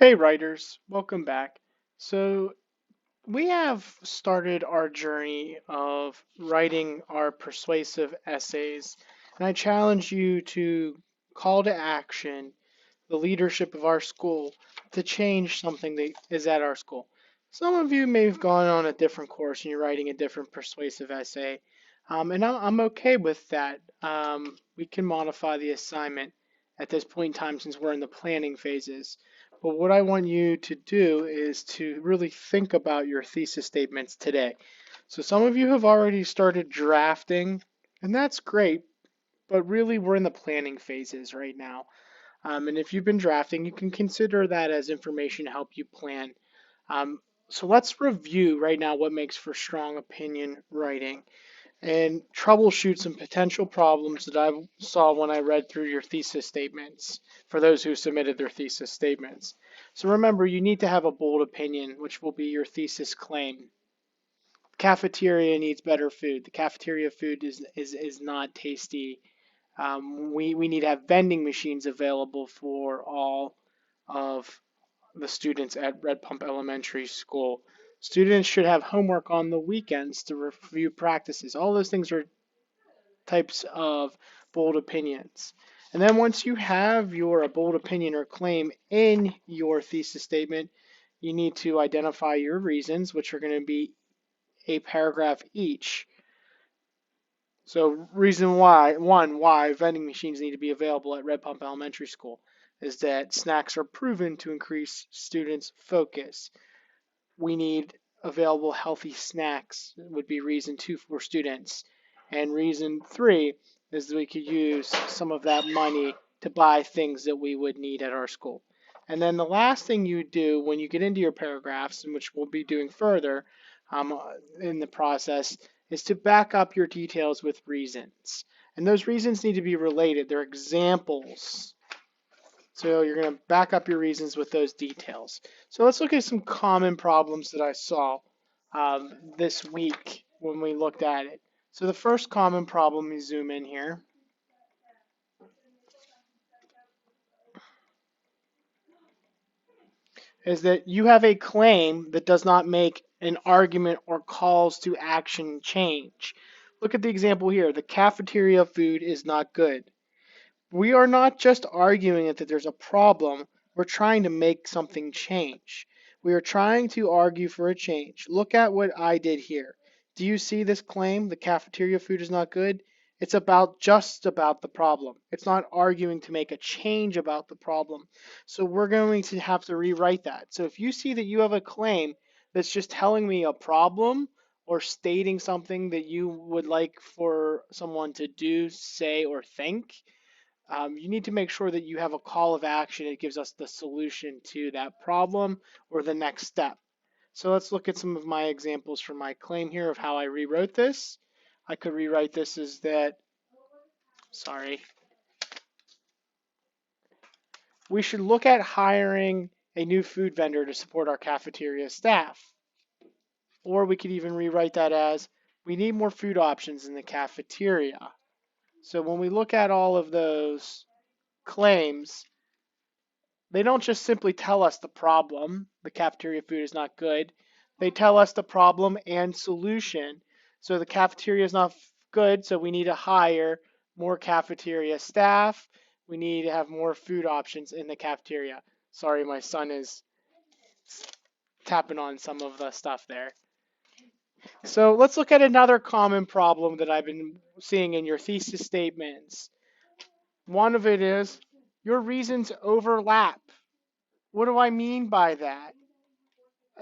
Hey writers, welcome back. So we have started our journey of writing our persuasive essays, and I challenge you to call to action the leadership of our school to change something that is at our school. Some of you may have gone on a different course and you're writing a different persuasive essay, and I'm okay with that. We can modify the assignment at this point in time since we're in the planning phases. But what I want you to do is to really think about your thesis statements today. So some of you have already started drafting, and that's great, but really we're in the planning phases right now. And if you've been drafting, you can consider that as information to help you plan. Um, so let's review right now what makes for strong opinion writing and troubleshoot some potential problems that I saw when I read through your thesis statements for those who submitted their thesis statements. So remember, you need to have a bold opinion, which will be your thesis claim. Cafeteria needs better food. The cafeteria food is not tasty. We need to have vending machines available for all of the students at Red Pump Elementary School. Students should have homework on the weekends to review practices. All those things are types of bold opinions. And then once you have your bold opinion or claim in your thesis statement, you need to identify your reasons, which are going to be a paragraph each. So reason why, one, why vending machines need to be available at Red Pump Elementary School is that snacks are proven to increase students' focus. We need available healthy snacks would be reason two for students. And reason three is that we could use some of that money to buy things that we would need at our school. And then the last thing you do when you get into your paragraphs, and which we'll be doing further in the process, is to back up your details with reasons. And those reasons need to be related. They're examples. So you're going to back up your reasons with those details. So let's look at some common problems that I saw this week when we looked at it. So the first common problem, you zoom in here, is that you have a claim that does not make an argument or calls to action change. Look at the example here. The cafeteria food is not good. We are not just arguing that there's a problem, we're trying to make something change. We are trying to argue for a change. Look at what I did here. Do you see this claim? The cafeteria food is not good. It's just about the problem. It's not arguing to make a change about the problem. So we're going to have to rewrite that. So if you see that you have a claim that's just telling me a problem or stating something that you would like for someone to do, say, or think, you need to make sure that you have a call of action. It gives us the solution to that problem or the next step. So let's look at some of my examples from my claim here of how I rewrote this. I could rewrite this as that, sorry, we should look at hiring a new food vendor to support our cafeteria staff. Or we could even rewrite that as we need more food options in the cafeteria. So when we look at all of those claims, they don't just simply tell us the problem, the cafeteria food is not good. They tell us the problem and solution. So the cafeteria is not good, so we need to hire more cafeteria staff. We need to have more food options in the cafeteria. Sorry, my son is tapping on some of the stuff there. So let's look at another common problem that I've been seeing in your thesis statements. One of it is your reasons overlap. What do I mean by that?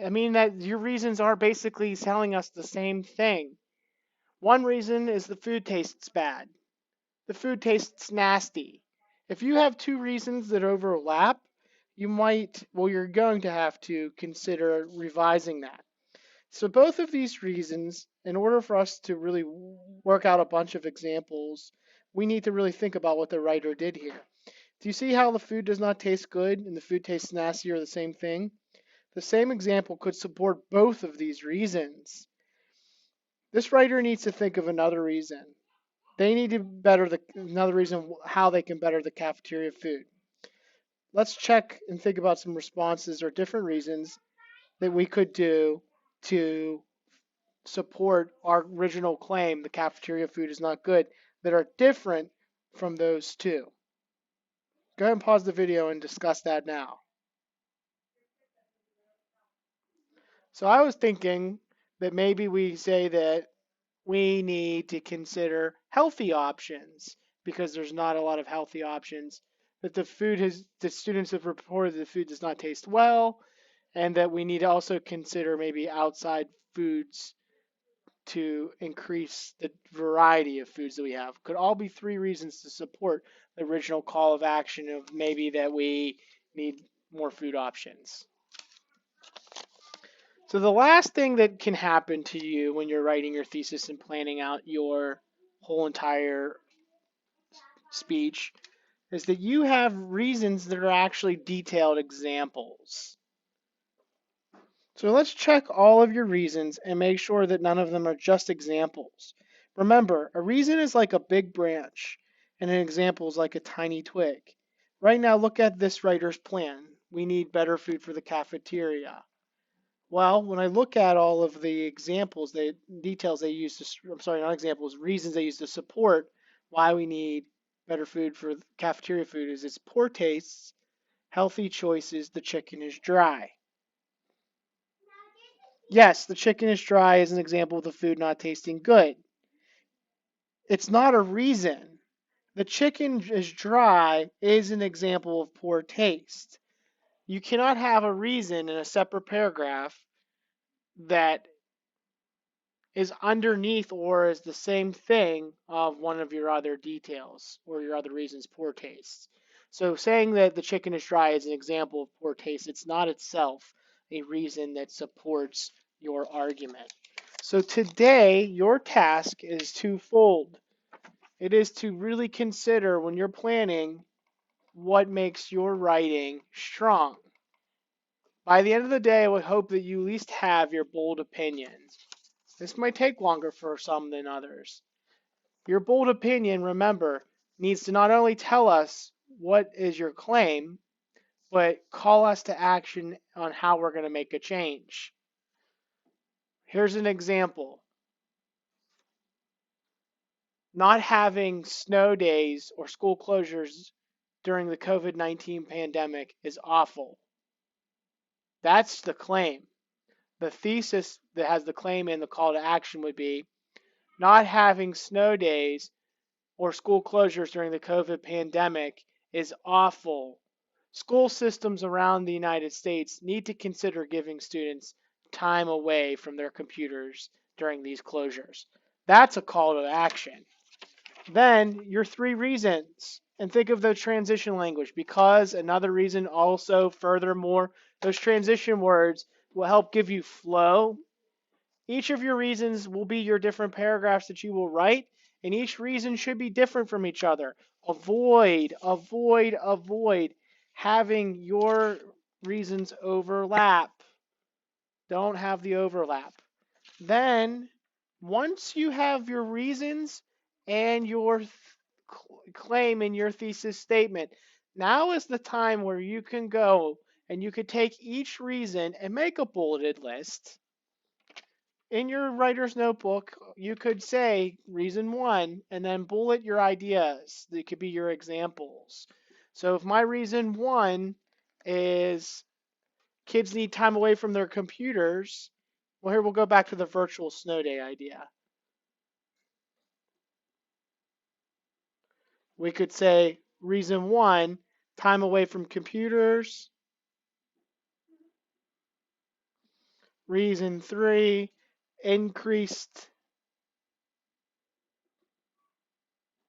I mean that your reasons are basically telling us the same thing. One reason is the food tastes bad. The food tastes nasty. If you have two reasons that overlap, you're going to have to consider revising that. So both of these reasons, in order for us to really work out a bunch of examples, we need to really think about what the writer did here. Do you see how the food does not taste good and the food tastes nasty are the same thing? The same example could support both of these reasons. This writer needs to think of another reason. They need to another reason how they can better the cafeteria food. let's check and think about some responses or different reasons that we could do to support our original claim the cafeteria food is not good that are different from those two. Go ahead and pause the video and discuss that now. So I was thinking that maybe we say that we need to consider healthy options because there's not a lot of healthy options. That the students have reported the food does not taste well, and that we need to also consider maybe outside foods to increase the variety of foods that we have. Could all be three reasons to support the original call of action of maybe that we need more food options. So the last thing that can happen to you when you're writing your thesis and planning out your whole entire speech is that you have reasons that are actually detailed examples. So let's check all of your reasons and make sure that none of them are just examples. Remember, a reason is like a big branch and an example is like a tiny twig. Right now, look at this writer's plan. We need better food for the cafeteria. Well, when I look at all of the examples, the details they use to, I'm sorry, not examples, reasons they use to support why we need better food for cafeteria food is it's poor tastes, healthy choices, the chicken is dry. Yes, the chicken is dry is an example of the food not tasting good. It's not a reason. The chicken is dry is an example of poor taste. You cannot have a reason in a separate paragraph that is underneath or is the same thing of one of your other details or your other reasons, poor taste. So saying that the chicken is dry is an example of poor taste. It's not itself a reason that supports your argument. So today, your task is twofold. It is to really consider when you're planning what makes your writing strong. By the end of the day, I would hope that you at least have your bold opinions. This might take longer for some than others. Your bold opinion, remember, needs to not only tell us what is your claim, but call us to action on how we're going to make a change. Here's an example. Not having snow days or school closures during the COVID-19 pandemic is awful. That's the claim. The thesis that has the claim and the call to action would be not having snow days or school closures during the COVID pandemic is awful. School systems around the United States need to consider giving students time away from their computers during these closures. That's a call to action. Then your three reasons, and think of the transition language because another reason also furthermore, those transition words will help give you flow. Each of your reasons will be your different paragraphs that you will write, and each reason should be different from each other. Avoid having your reasons overlap. Don't have the overlap. Then, once you have your reasons and your claim in your thesis statement, now is the time where you can go and you could take each reason and make a bulleted list. In your writer's notebook, you could say reason one and then bullet your ideas. They could be your examples. So if my reason one is kids need time away from their computers, well, here we'll go back to the virtual snow day idea. We could say reason one, time away from computers. Reason three, increased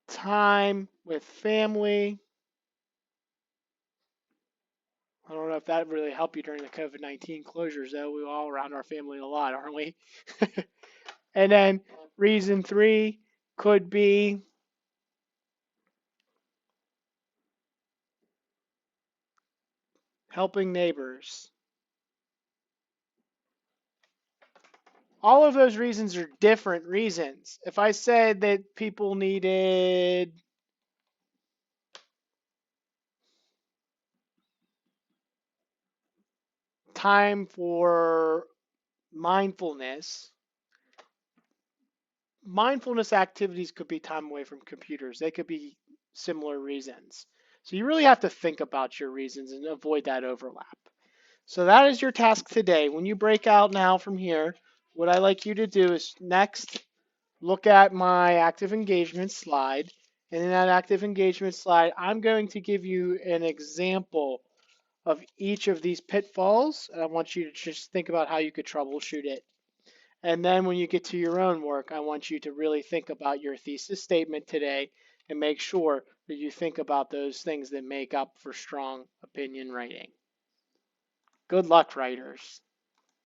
time with family. I don't know if that really helped you during the COVID-19 closures, though. We all around our family a lot, aren't we? And then reason three could be helping neighbors. All of those reasons are different reasons. If I said that people needed time for mindfulness. Mindfulness activities could be time away from computers. They could be similar reasons. So you really have to think about your reasons and avoid that overlap. So that is your task today. When you break out now from here, what I like you to do is next look at my active engagement slide. And in that active engagement slide, I'm going to give you an example of each of these pitfalls. And I want you to just think about how you could troubleshoot it. And then when you get to your own work, I want you to really think about your thesis statement today and make sure that you think about those things that make up for strong opinion writing. Good luck, writers.